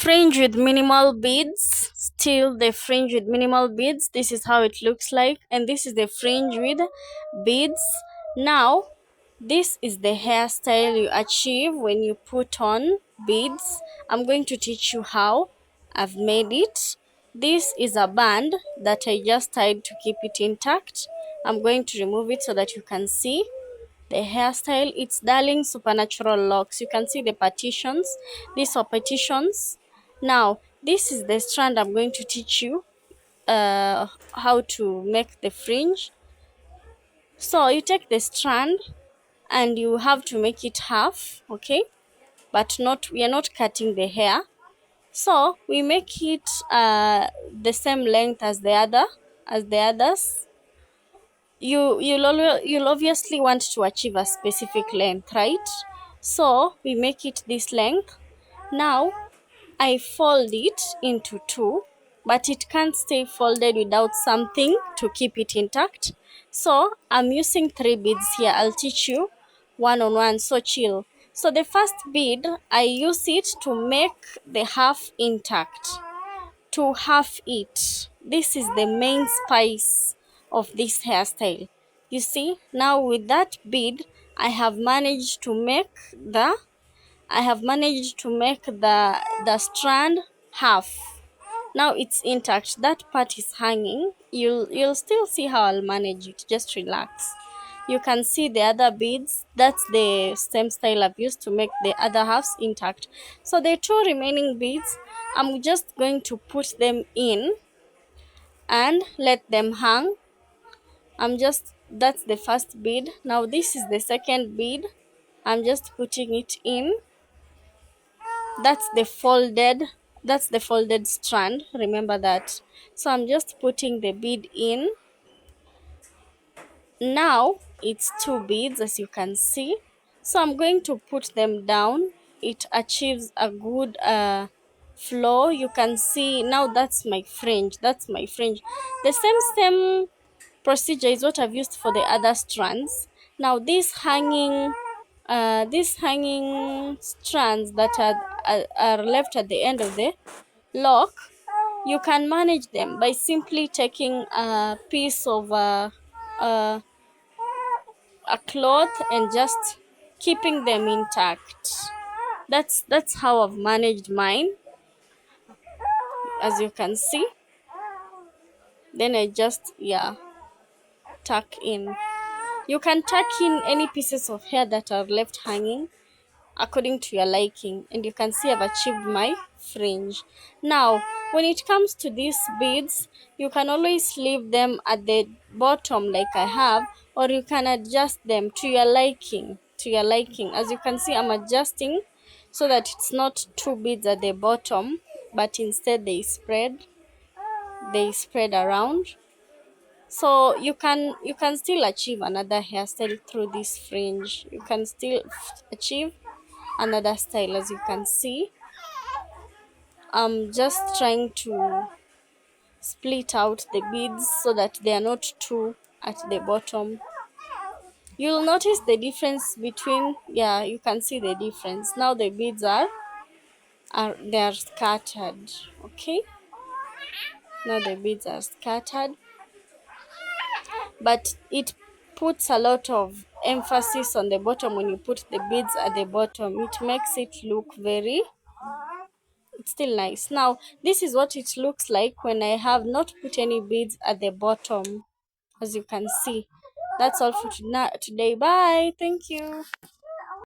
fringe with minimal beads. Still the fringe with minimal beads. This is how it looks like, and this is the fringe with beads. Now this is the hairstyle you achieve when you put on beads. I'm going to teach you how I've made it. This is a band that I just tied to keep it intact. I'm going to remove it so that you can see the hairstyle. It's Darling Supernatural Locks. You can see the partitions. These are partitions. Now this is the strand I'm going to teach you how to make the fringe. So you take the strand and you have to make it half, okay, but not, we are not cutting the hair. So we make it the same length as the others. You'll obviously want to achieve a specific length, right? So we make it this length. Now I fold it into two, but it can't stay folded without something to keep it intact. So I'm using 3 beads here. I'll teach you one on one, so chill. So the first bead, I use it to make the half intact, to half it. This is the main spice of this hairstyle. You see, now with that bead, I have managed to make the strand half. Now it's intact. That part is hanging. You'll still see how I'll manage it. Just relax. You can see the other beads. That's the same style I've used to make the other halves intact. So the 2 remaining beads, I'm just going to put them in and let them hang. That's the first bead. Now this is the second bead. I'm just putting it in. That's the folded strand, remember that. So I'm just putting the bead in. Now it's 2 beads, as you can see. So I'm going to put them down. It achieves a good flow. You can see now that's my fringe. The same procedure is what I've used for the other strands. Now these hanging strands that are left at the end of the lock, you can manage them by simply taking a piece of a cloth and just keeping them intact. That's how I've managed mine, as you can see. Then I just tuck in. You can tuck in any pieces of hair that are left hanging according to your liking, and you can see I've achieved my fringe. Now when it comes to these beads, you can always leave them at the bottom like I have, or you can adjust them to your liking. As you can see, I'm adjusting so that it's not 2 beads at the bottom, but instead they spread around. So you can still achieve another hairstyle through this fringe. You can still achieve another style. As you can see, I'm just trying to split out the beads so that they are not too at the bottom. You'll notice the difference between, you can see the difference. Now the beads are scattered. Okay, now the beads are scattered, but it puts a lot of emphasis on the bottom. When you put the beads at the bottom, it makes it look very, it's still nice. Now this is what it looks like when I have not put any beads at the bottom. As you can see, that's all for today. Bye, thank you.